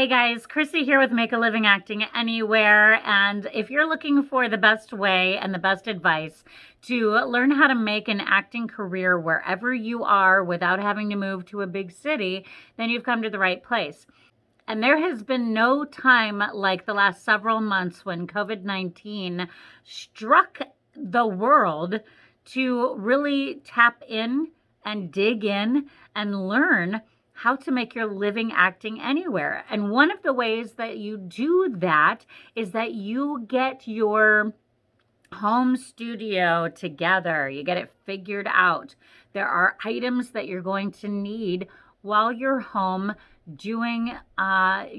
Hey guys, Chrissy here with Make a Living Acting Anywhere. And if you're looking for the best way and the best advice to learn how to make an acting career wherever you are without having to move to a big city, then you've come to the right place. And there has been no time like the last several months when COVID-19 struck the world to really tap in and dig in and learn how to make your living acting anywhere. And one of the ways that you do that is that you get your home studio together. You get it figured out. There are items that you're going to need while you're home doing there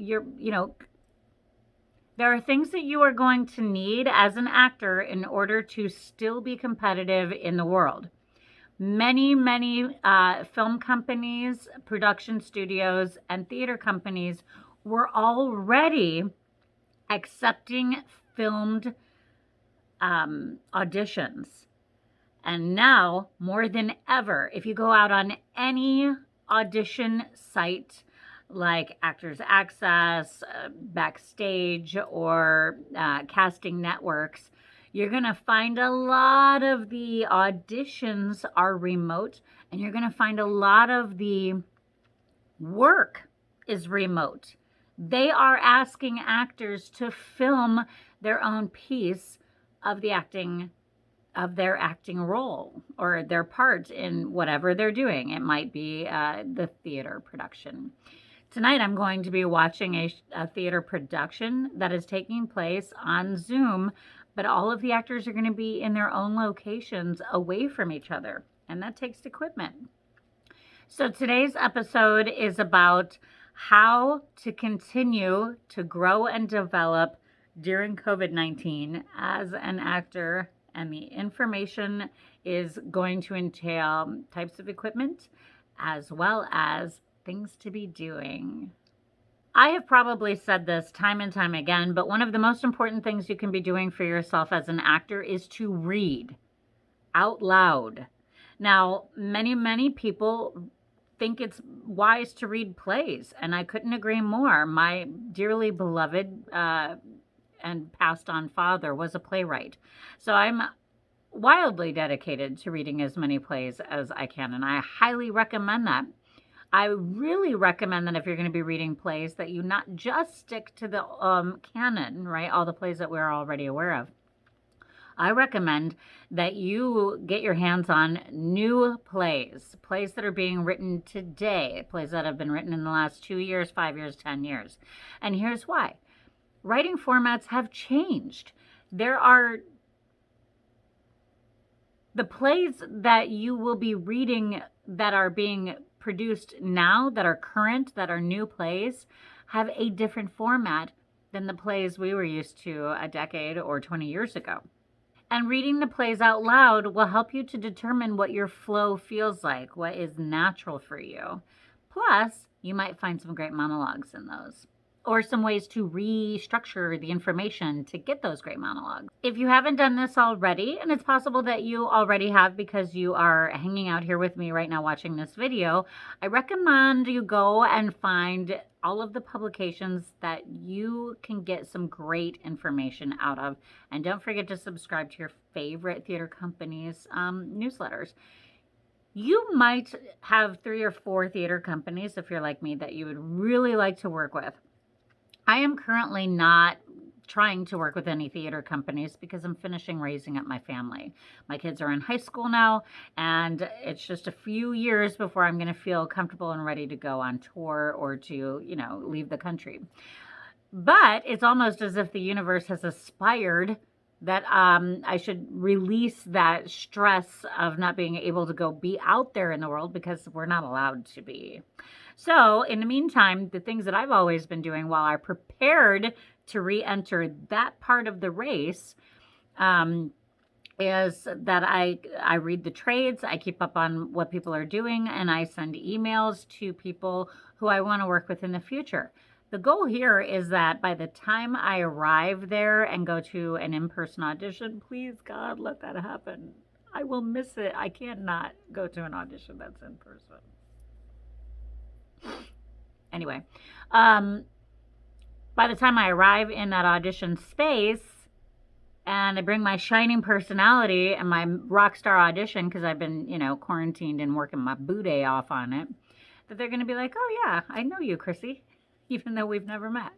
are things that you are going to need as an actor in order to still be competitive in the world. Many film companies, production studios, and theater companies were already accepting filmed auditions. And now, more than ever, if you go out on any audition site like Actors Access, Backstage, or casting networks, you're going to find a lot of the auditions are remote, and you're going to find a lot of the work is remote. They are asking actors to film their own piece of the acting of their acting role or their part in whatever they're doing. It might be the theater production. Tonight I'm going to be watching a theater production that is taking place on Zoom, but all of the actors are going to be in their own locations away from each other, and that takes equipment. So today's episode is about how to continue to grow and develop during COVID-19 as an actor, and the information is going to entail types of equipment as well as things to be doing. I have probably said this time and time again, but one of the most important things you can be doing for yourself as an actor is to read out loud. Now, many people think it's wise to read plays, and I couldn't agree more. My dearly beloved and passed on father was a playwright. So I'm wildly dedicated to reading as many plays as I can, and I highly recommend that. I really recommend that if you're going to be reading plays, that you not just stick to the canon, right? All the plays that we're already aware of. I recommend that you get your hands on new plays that are being written today, plays that have been written in the last 2 years, 5 years, 10 years. And here's why. Writing formats have changed. There are the plays that you will be reading that are being produced now, that are current, that are new plays, have a different format than the plays we were used to a decade or 20 years ago. And reading the plays out loud will help you to determine what your flow feels like, what is natural for you. Plus, you might find some great monologues in those, or some ways to restructure the information to get those great monologues. If you haven't done this already, and it's possible that you already have because you are hanging out here with me right now watching this video, I recommend you go and find all of the publications that you can get some great information out of. And don't forget to subscribe to your favorite theater company's newsletters. You might have 3 or 4 theater companies, if you're like me, that you would really like to work with. I am currently not trying to work with any theater companies because I'm finishing raising up my family. My kids are in high school now, and it's just a few years before I'm going to feel comfortable and ready to go on tour or to, leave the country. But it's almost as if the universe has aspired that I should release that stress of not being able to go be out there in the world because we're not allowed to be. So in the meantime, the things that I've always been doing while I prepared to re-enter that part of the race is that I read the trades, I keep up on what people are doing, and I send emails to people who I want to work with in the future. The goal here is that by the time I arrive there and go to an in-person audition, please God, let that happen. I will miss it. I can't not go to an audition that's in person. Anyway, by the time I arrive in that audition space and I bring my shining personality and my rock star audition, because I've been, quarantined and working my booty off on it, that they're going to be like, oh, yeah, I know you, Chrissy, even though we've never met.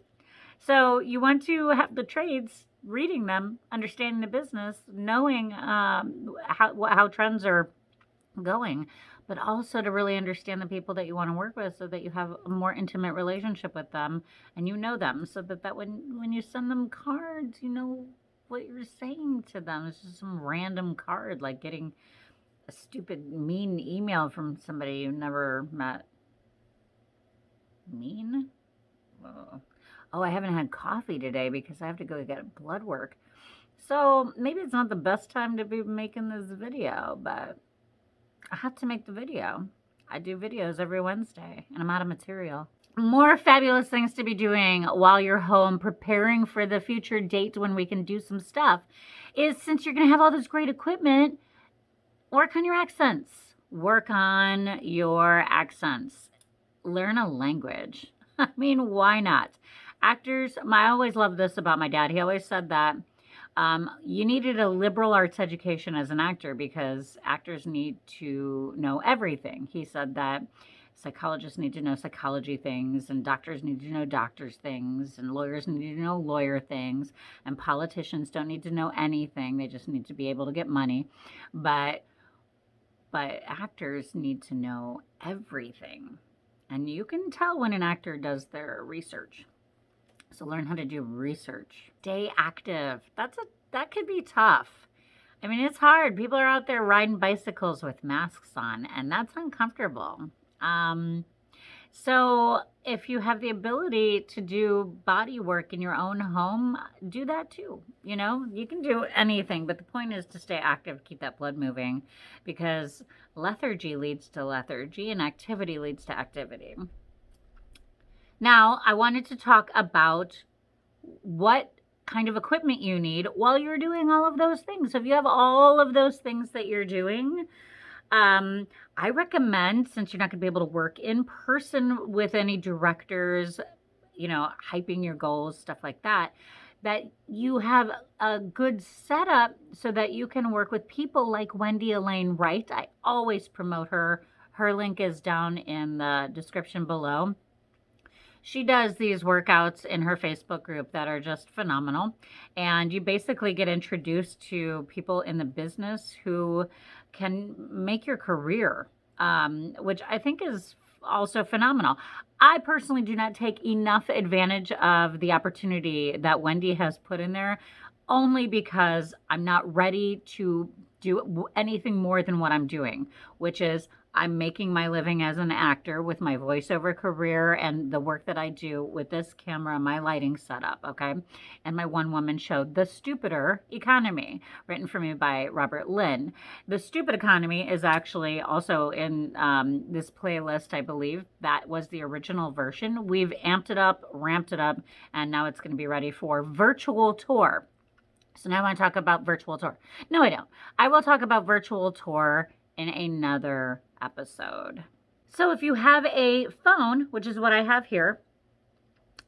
So you want to have the trades, reading them, understanding the business, knowing how trends are going, but also to really understand the people that you want to work with so that you have a more intimate relationship with them and you know them, so that when you send them cards, you know what you're saying to them. It's just some random card, like getting a stupid mean email from somebody you never met. Mean? Oh, I haven't had coffee today because I have to go get blood work. So maybe it's not the best time to be making this video, but I have to make the video. I do videos every Wednesday, and I'm out of material. More fabulous things to be doing while you're home preparing for the future date when we can do some stuff is, since you're going to have all this great equipment, work on your accents. Work on your accents. Learn a language. I mean, why not? Actors, I always loved this about my dad. He always said that you needed a liberal arts education as an actor because actors need to know everything. He said that psychologists need to know psychology things, and doctors need to know doctors things, and lawyers need to know lawyer things, and politicians don't need to know anything. They just need to be able to get money. But actors need to know everything. And you can tell when an actor does their research. So learn how to do research. Stay active. That could be tough. I mean, it's hard. People are out there riding bicycles with masks on, and that's uncomfortable. So if you have the ability to do body work in your own home, do that too. You can do anything, but the point is to stay active, keep that blood moving, because lethargy leads to lethargy and activity leads to activity. Now, I wanted to talk about what kind of equipment you need while you're doing all of those things. So if you have all of those things that you're doing, I recommend, since you're not going to be able to work in person with any directors, hyping your goals, stuff like that, that you have a good setup so that you can work with people like Wendy Elaine Wright. I always promote her. Her link is down in the description below. She does these workouts in her Facebook group that are just phenomenal. And you basically get introduced to people in the business who can make your career, which I think is also phenomenal. I personally do not take enough advantage of the opportunity that Wendy has put in there, only because I'm not ready to do anything more than what I'm doing, which is I'm making my living as an actor with my voiceover career and the work that I do with this camera, my lighting setup, okay? And my one-woman show, The Stupider Economy, written for me by Robert Lynn. The Stupid Economy is actually also in this playlist, I believe. That was the original version. We've amped it up, ramped it up, and now it's going to be ready for virtual tour. So now I want to talk about virtual tour. No, I don't. I will talk about virtual tour in another episode. So if you have a phone, which is what I have here,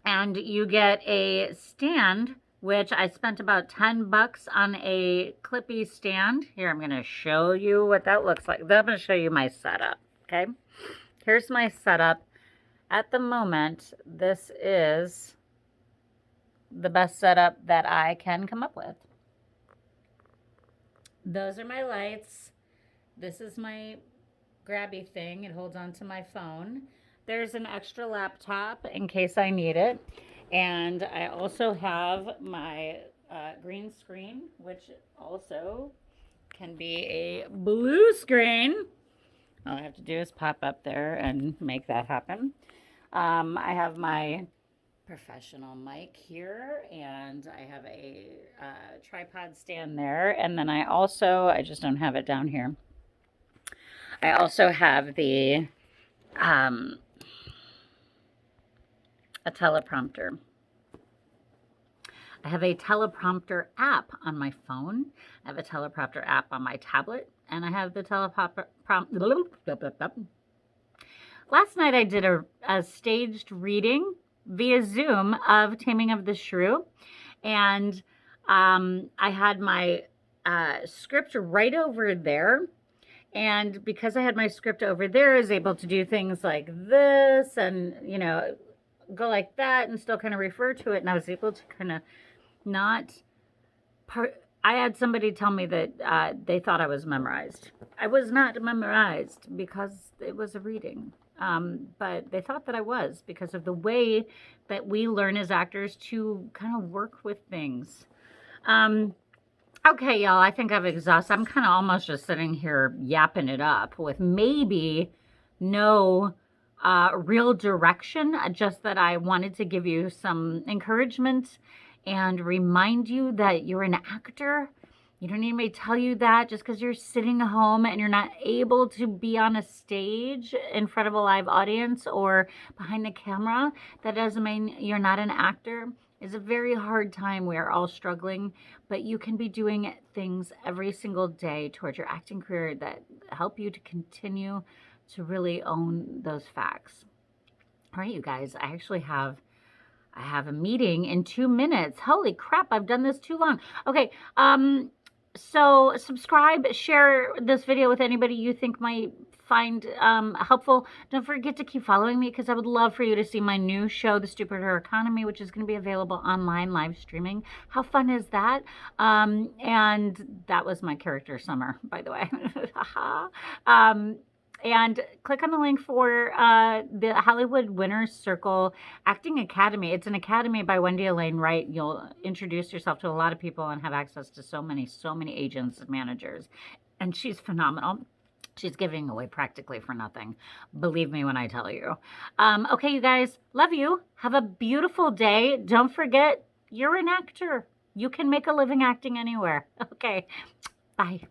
and you get a stand, which I spent about $10 on a clippy stand. Here, I'm going to show you what that looks like. Then I'm going to show you my setup, okay? Here's my setup. At the moment, this is the best setup that I can come up with. Those are my lights. This is my grabby thing. It holds onto my phone. There's an extra laptop in case I need it. And I also have my green screen, which also can be a blue screen. All I have to do is pop up there and make that happen. I have my professional mic here, and I have a tripod stand there, and then I just don't have it down here. I also have a teleprompter. I have a teleprompter app on my phone. I have a teleprompter app on my tablet, and I have the teleprompter. Last night I did a staged reading via Zoom of Taming of the Shrew. And I had my script right over there. And because I had my script over there, I was able to do things like this and, you know, go like that and still kind of refer to it. And I was able to kind of not I had somebody tell me that they thought I was memorized. I was not memorized because it was a reading. But they thought that I was because of the way that we learn as actors to kind of work with things. Okay, y'all, I think I've exhausted. I'm kind of almost just sitting here yapping it up with maybe no real direction, just that I wanted to give you some encouragement and remind you that you're an actor. You don't need me to tell you that just because you're sitting home and you're not able to be on a stage in front of a live audience or behind the camera. That doesn't mean you're not an actor. It's a very hard time. We are all struggling, but you can be doing things every single day towards your acting career that help you to continue to really own those facts. All right, you guys, I actually have a meeting in 2 minutes. Holy crap, I've done this too long. Okay, so subscribe, share this video with anybody you think might find helpful. Don't forget to keep following me because I would love for you to see my new show, The Stupider Economy, which is going to be available online live streaming. How fun is that? And that was my character Summer, by the way. And click on the link for the Hollywood Winners Circle Acting Academy. It's an academy by Wendy Elaine Wright. You'll introduce yourself to a lot of people and have access to so many agents and managers. And she's phenomenal. She's giving away practically for nothing. Believe me when I tell you. Okay, you guys, love you. Have a beautiful day. Don't forget, you're an actor. You can make a living acting anywhere. Okay, bye.